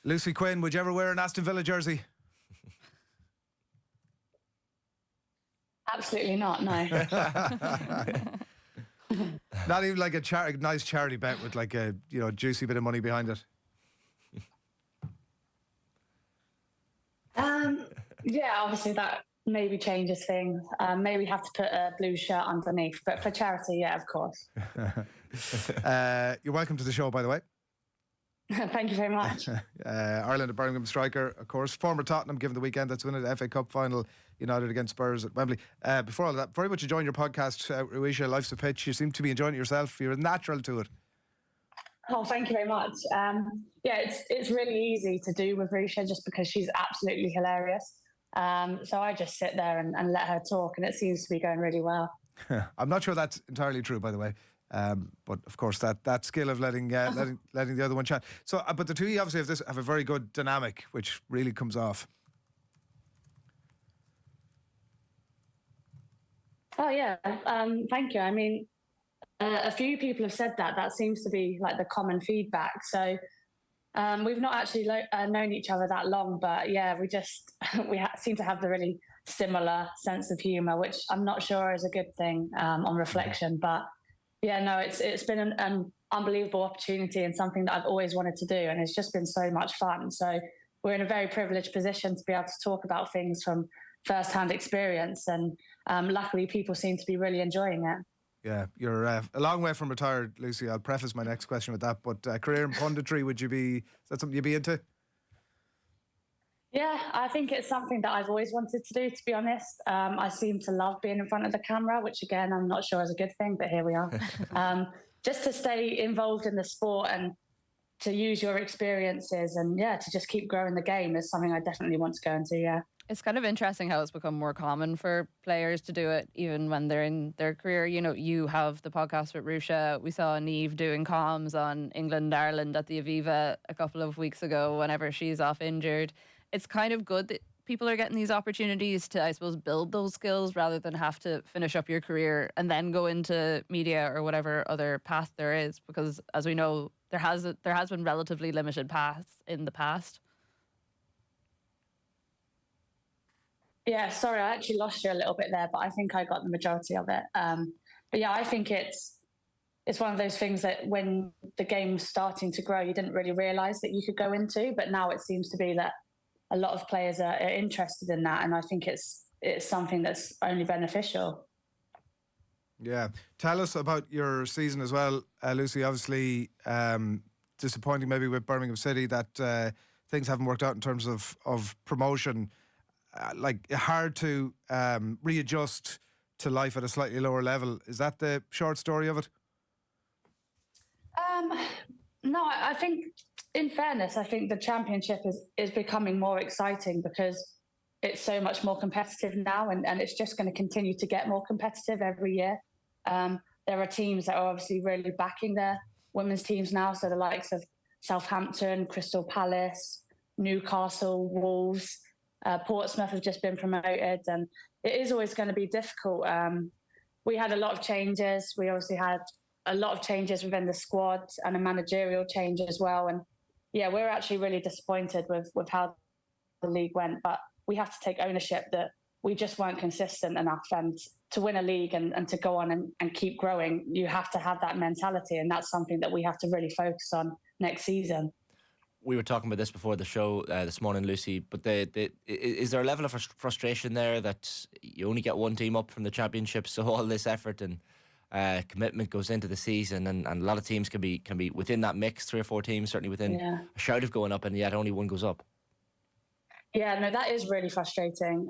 Lucy Quinn, would you ever wear an Aston Villa jersey? Absolutely not, no. Not even like a nice charity bet with like a juicy bit of money behind it. Yeah, obviously that maybe changes things. Maybe have to put a blue shirt underneath, but for charity, yeah, of course. You're welcome to the show, by the way. Thank you very much. Ireland, a Birmingham striker, of course. Former Tottenham, given the weekend that's winning the FA Cup final, United against Spurs at Wembley. Before all that, very much enjoying your podcast, Ruesha, Life's the Pitch. You seem to be enjoying it yourself. You're natural to it. Oh, thank you very much. Yeah, it's really easy to do with Ruesha just because she's absolutely hilarious. So I just sit there and let her talk, and it seems to be going really well. I'm not sure that's entirely true, by the way. But of course, that skill of letting the other one chat. So, but the two of you obviously have a very good dynamic, which really comes off. Oh yeah, thank you. I mean, a few people have said that. That seems to be like the common feedback. So we've not actually known each other that long, but yeah, we seem to have the really similar sense of humour, which I'm not sure is a good thing on reflection, but. Yeah, no, it's been an unbelievable opportunity and something that I've always wanted to do, and it's just been so much fun. So we're in a very privileged position to be able to talk about things from first-hand experience, and luckily people seem to be really enjoying it. Yeah, you're a long way from retired, Lucy. I'll preface my next question with that, but career in punditry, is that something you'd be into? Yeah, I think it's something that I've always wanted to do, to be honest. I seem to love being in front of the camera, which again, I'm not sure is a good thing, but here we are. Just to stay involved in the sport and to use your experiences and to just keep growing the game is something I definitely want to go into, yeah. It's kind of interesting how it's become more common for players to do it, even when they're in their career. You have the podcast with Ruesha. We saw Niamh doing comms on England, Ireland at the Aviva a couple of weeks ago whenever she's off injured. It's kind of good that people are getting these opportunities to, I suppose, build those skills rather than have to finish up your career and then go into media or whatever other path there is. Because as we know, there has been relatively limited paths in the past. Yeah, sorry, I actually lost you a little bit there, but I think I got the majority of it. But yeah, I think it's one of those things that when the game's starting to grow, you didn't really realise that you could go into, but now it seems to be that a lot of players are interested in that, and I think it's something that's only beneficial. Yeah. Tell us about your season as well, Lucy. Obviously, disappointing maybe with Birmingham City that things haven't worked out in terms of promotion. Hard to readjust to life at a slightly lower level. Is that the short story of it? No, I think, in fairness, I think the championship is becoming more exciting because it's so much more competitive now, and it's just going to continue to get more competitive every year. There are teams that are obviously really backing their women's teams now, so the likes of Southampton, Crystal Palace, Newcastle, Wolves, Portsmouth have just been promoted, and it is always going to be difficult. We had a lot of changes. We obviously had a lot of changes within the squad and a managerial change as well. And yeah, we're actually really disappointed with how the league went, but we have to take ownership that we just weren't consistent enough. And to win a league and to go on and keep growing, you have to have that mentality. And that's something that we have to really focus on next season. We were talking about this before the show this morning, Lucy, but is there a level of frustration there that you only get one team up from the championship, so all this effort and commitment goes into the season, and a lot of teams can be within that mix, 3 or 4 teams certainly within a shout of going up, and yet only one goes up? Yeah, no, that is really frustrating.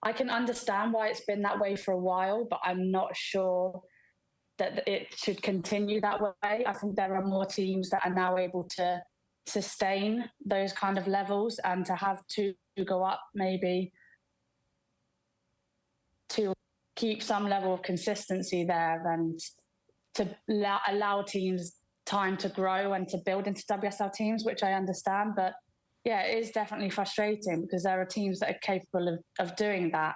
I can understand why it's been that way for a while, but I'm not sure that it should continue that way. I think there are more teams that are now able to sustain those kind of levels, and to have to go up maybe to keep some level of consistency there, and to allow teams time to grow and to build into WSL teams, which I understand. But yeah, it is definitely frustrating because there are teams that are capable of doing that.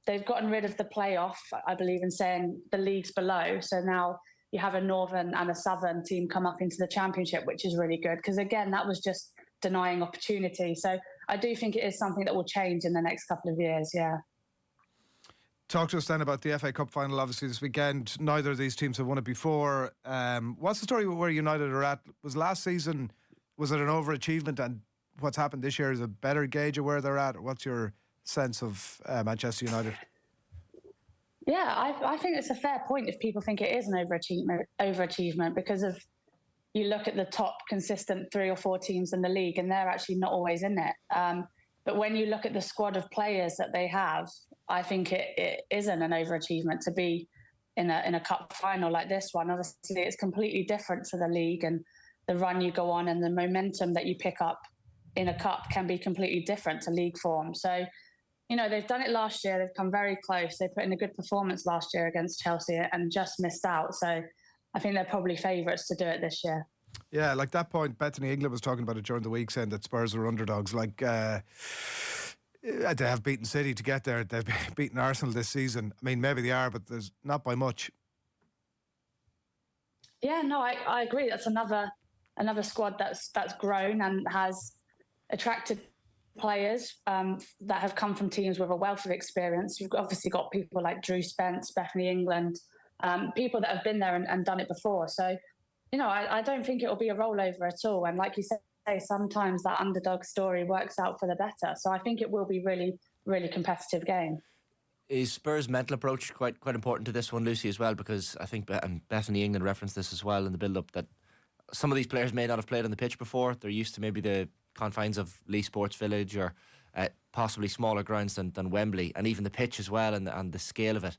They've gotten rid of the playoff, I believe, in saying the leagues below. So now you have a northern and a southern team come up into the championship, which is really good. Because again, that was just denying opportunity. So I do think it is something that will change in the next couple of years. Yeah. Talk to us then about the FA Cup final, obviously, this weekend. Neither of these teams have won it before. What's the story where United are at? Was last season, was it an overachievement, and what's happened this year is a better gauge of where they're at? What's your sense of Manchester United? Yeah, I think it's a fair point if people think it is an overachievement because of, you look at the top consistent 3 or 4 teams in the league and they're actually not always in it. But when you look at the squad of players that they have, I think it isn't an overachievement to be in a cup final like this one. Obviously, it's completely different to the league, and the run you go on and the momentum that you pick up in a cup can be completely different to league form. So, you know, they've done it last year. They've come very close. They put in a good performance last year against Chelsea and just missed out. So I think they're probably favourites to do it this year. Yeah, like that point, Bethany England was talking about it during the week, saying that Spurs are underdogs. Like, they have beaten City to get there. They've beaten Arsenal this season. I mean, maybe they are, but there's not by much. Yeah, no, I agree. That's another squad that's grown and has attracted players that have come from teams with a wealth of experience. You've obviously got people like Drew Spence, Bethany England, people that have been there and done it before. So, you know, I don't think it will be a rollover at all. And like you say, sometimes that underdog story works out for the better. So I think it will be really, really competitive game. Is Spurs' mental approach quite important to this one, Lucy, as well? Because I think Bethany England referenced this as well in the build-up, that some of these players may not have played on the pitch before. They're used to maybe the confines of Lee Sports Village or possibly smaller grounds than Wembley, and even the pitch as well, and the scale of it.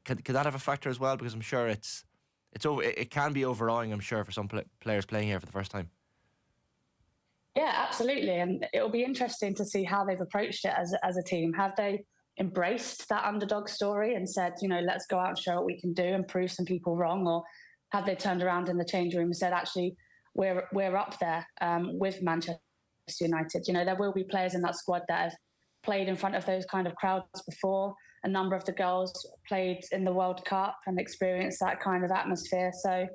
Could that have a factor as well? Because I'm sure it can be overawing, I'm sure, for some players playing here for the first time. Yeah, absolutely. And it'll be interesting to see how they've approached it as a team. Have they embraced that underdog story and said, you know, let's go out and show what we can do and prove some people wrong? Or have they turned around in the change room and said, actually, we're up there with Manchester United? You know, there will be players in that squad that have played in front of those kind of crowds before. A number of the girls played in the World Cup and experienced that kind of atmosphere. So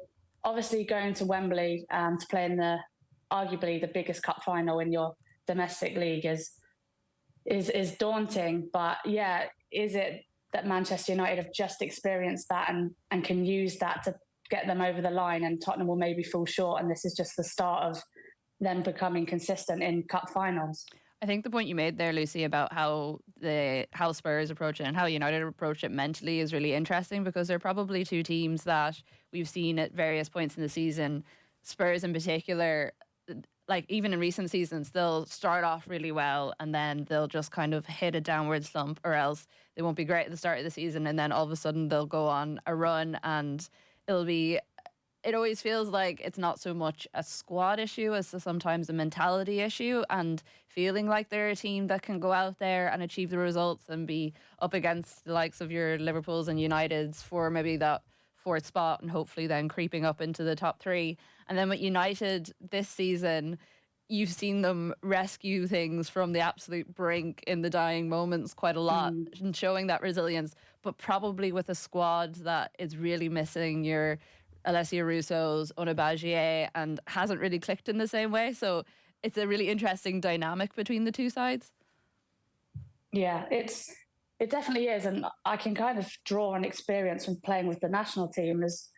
obviously going to Wembley to play in arguably the biggest cup final in your domestic league is daunting. But yeah, is it that Manchester United have just experienced that and can use that to get them over the line, and Tottenham will maybe fall short, and this is just the start of them becoming consistent in cup finals? I think the point you made there, Lucy, about how Spurs approach it and how United approach it mentally is really interesting, because they're probably two teams that we've seen at various points in the season. Spurs in particular, like even in recent seasons, they'll start off really well and then they'll just kind of hit a downward slump, or else they won't be great at the start of the season and then all of a sudden they'll go on a run, and it always feels like it's not so much a squad issue as sometimes a mentality issue, and feeling like they're a team that can go out there and achieve the results and be up against the likes of your Liverpools and Uniteds for maybe that fourth spot, and hopefully then creeping up into the top 3. And then with United this season, you've seen them rescue things from the absolute brink in the dying moments quite a lot, and showing that resilience, but probably with a squad that is really missing your Alessia Russo's, Onabagier, and hasn't really clicked in the same way. So it's a really interesting dynamic between the two sides. Yeah, it definitely is. And I can kind of draw an experience from playing with the national team, as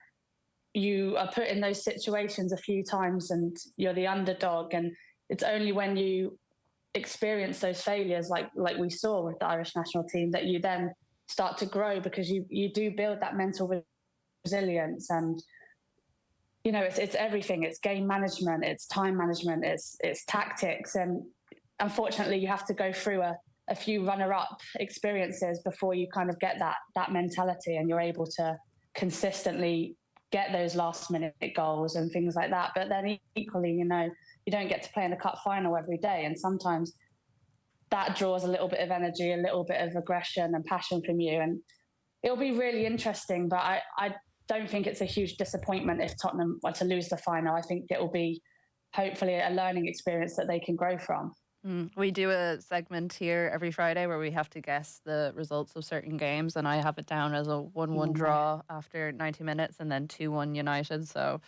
you are put in those situations a few times and you're the underdog. And it's only when you experience those failures, like we saw with the Irish national team, that you then start to grow, because you do build that mental resilience. And you know, it's everything. It's game management, it's time management, it's tactics. And unfortunately, you have to go through a few runner-up experiences before you kind of get that mentality, and you're able to consistently get those last-minute goals and things like that. But then equally, you know, you don't get to play in the cup final every day, and sometimes that draws a little bit of energy, a little bit of aggression and passion from you. And it'll be really interesting, but I don't think it's a huge disappointment if Tottenham were to lose the final. I think it will be hopefully a learning experience that they can grow from. We do a segment here every Friday where we have to guess the results of certain games, and I have it down as a 1-1 draw after 90 minutes and then 2-1 United. So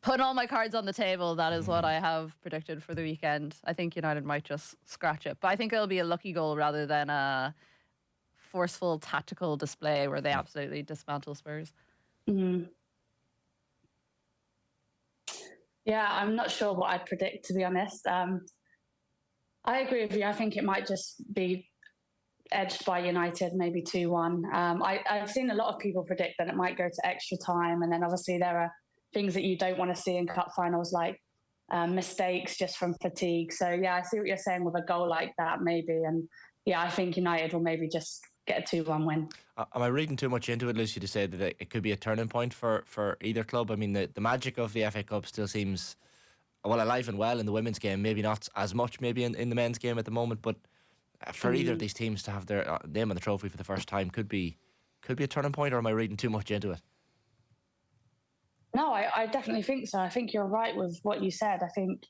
Putting all my cards on the table, that is what I have predicted for the weekend. I think United might just scratch it. But I think it'll be a lucky goal rather than a forceful tactical display where they absolutely dismantle Spurs. Mm. Yeah, I'm not sure what I'd predict, to be honest. I agree with you. I think it might just be edged by United, maybe 2-1. I've seen a lot of people predict that it might go to extra time. And then obviously there are things that you don't want to see in cup finals, like mistakes just from fatigue. So, yeah, I see what you're saying with a goal like that, maybe. And, yeah, I think United will maybe just get a 2-1 win. Am I reading too much into it, Lucy, to say that it could be a turning point for either club? I mean, the magic of the FA Cup still seems, well, alive and well in the women's game. Maybe not as much maybe in the men's game at the moment, but for either of these teams to have their name on the trophy for the first time could be a turning point, or am I reading too much into it? No, I definitely think so. I think you're right with what you said. I think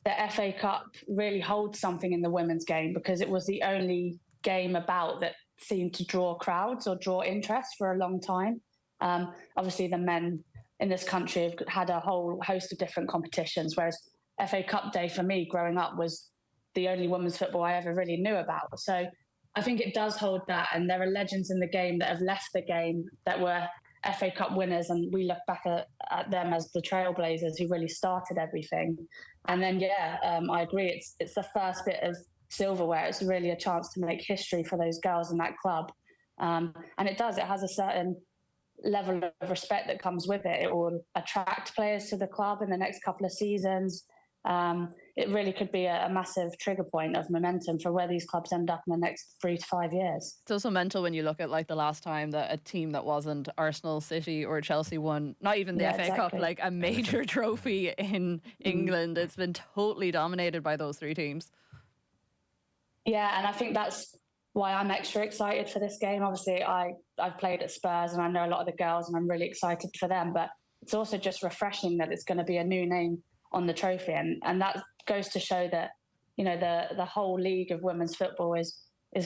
the FA Cup really holds something in the women's game because it was the only game about that seemed to draw crowds or draw interest for a long time. Obviously, the men in this country have had a whole host of different competitions, whereas FA Cup Day for me growing up was the only women's football I ever really knew about. So I think it does hold that, and there are legends in the game that have left the game that were FA Cup winners, and we look back at them as the trailblazers who really started everything. And then, I agree, it's the first bit of silverware. It's really a chance to make history for those girls in that club. And it has a certain level of respect that comes with it. It will attract players to the club in the next couple of seasons. It really could be a massive trigger point of momentum for where these clubs end up in the next 3 to 5 years. It's also mental when you look at like the last time that a team that wasn't Arsenal, City or Chelsea won, not even the FA Cup, like a major trophy in England. It's been totally dominated by those three teams. Yeah, and I think that's why I'm extra excited for this game. Obviously, I've played at Spurs and I know a lot of the girls and I'm really excited for them, but it's also just refreshing that it's going to be a new name on the trophy, and that goes to show that, you know, the whole league of women's football is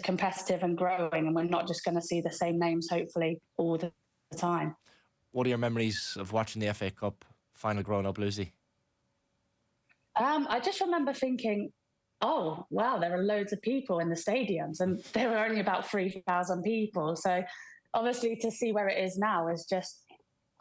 competitive and growing, and we're not just going to see the same names hopefully all the time. What are your memories of watching the FA Cup final growing up, Lucy? I just remember thinking, oh wow, there are loads of people in the stadiums, and there were only about 3,000 people. So obviously to see where it is now is just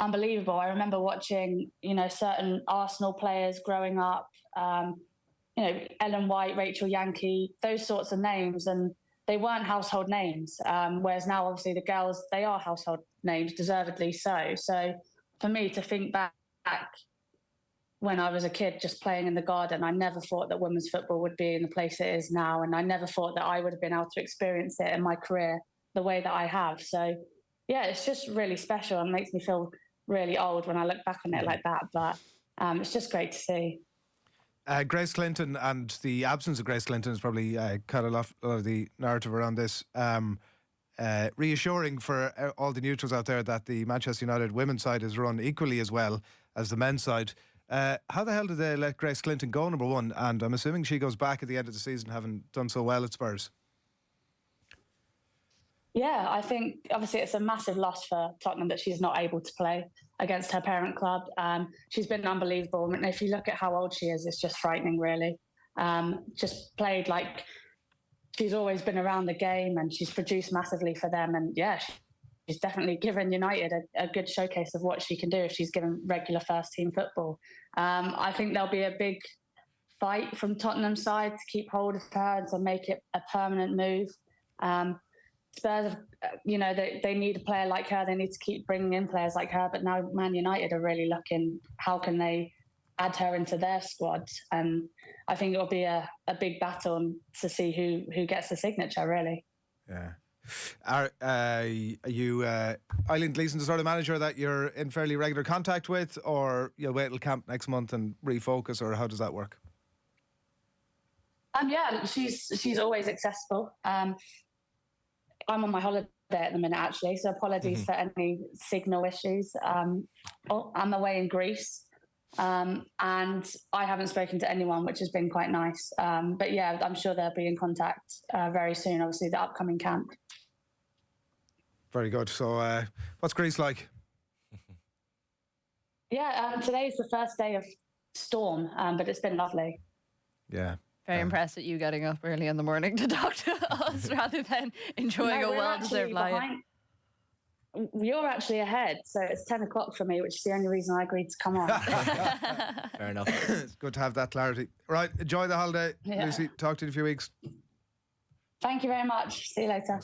unbelievable. I remember watching, you know, certain Arsenal players growing up, you know, Ellen White, Rachel Yankee, those sorts of names, and they weren't household names. Whereas now, obviously, the girls, they are household names, deservedly so. So for me to think back when I was a kid just playing in the garden, I never thought that women's football would be in the place it is now. And I never thought that I would have been able to experience it in my career the way that I have. So, yeah, it's just really special and makes me feel really old when I look back on it like that. But it's just great to see. Grace Clinton and the absence of Grace Clinton has probably cut a lot of the narrative around this. Reassuring for all the neutrals out there that the Manchester United women's side is run equally as well as the men's side. How the hell did they let Grace Clinton go, number one? And I'm assuming she goes back at the end of the season, having done so well at Spurs. Yeah, I think obviously it's a massive loss for Tottenham that she's not able to play against her parent club. She's been unbelievable. And if you look at how old she is, it's just frightening, really. Just played like she's always been around the game, and she's produced massively for them. And yeah, she's definitely given United a good showcase of what she can do if she's given regular first team football. I think there'll be a big fight from Tottenham's side to keep hold of her and to make it a permanent move. Spurs, you know, they need a player like her. They need to keep bringing in players like her. But now Man United are really looking, how can they add her into their squad? And I think it'll be a big battle to see who gets the signature, really. Yeah. Are you Eileen Gleeson, the sort of manager that you're in fairly regular contact with, or you'll wait till camp next month and refocus, or how does that work? Yeah, she's always accessible. I'm on my holiday at the minute, actually, so apologies for any signal issues. I'm away in Greece, and I haven't spoken to anyone, which has been quite nice. But yeah, I'm sure they'll be in contact very soon, obviously, the upcoming camp. Very good. So what's Greece like? Yeah, today's the first day of storm, but it's been lovely. Yeah. Very impressed at you getting up early in the morning to talk to us rather than enjoying a well-deserved lie-in. You're actually ahead, so it's 10 o'clock for me, which is the only reason I agreed to come on. Fair enough. It's good to have that clarity. Right, enjoy the holiday, Lucy. Talk to you in a few weeks. Thank you very much. See you later.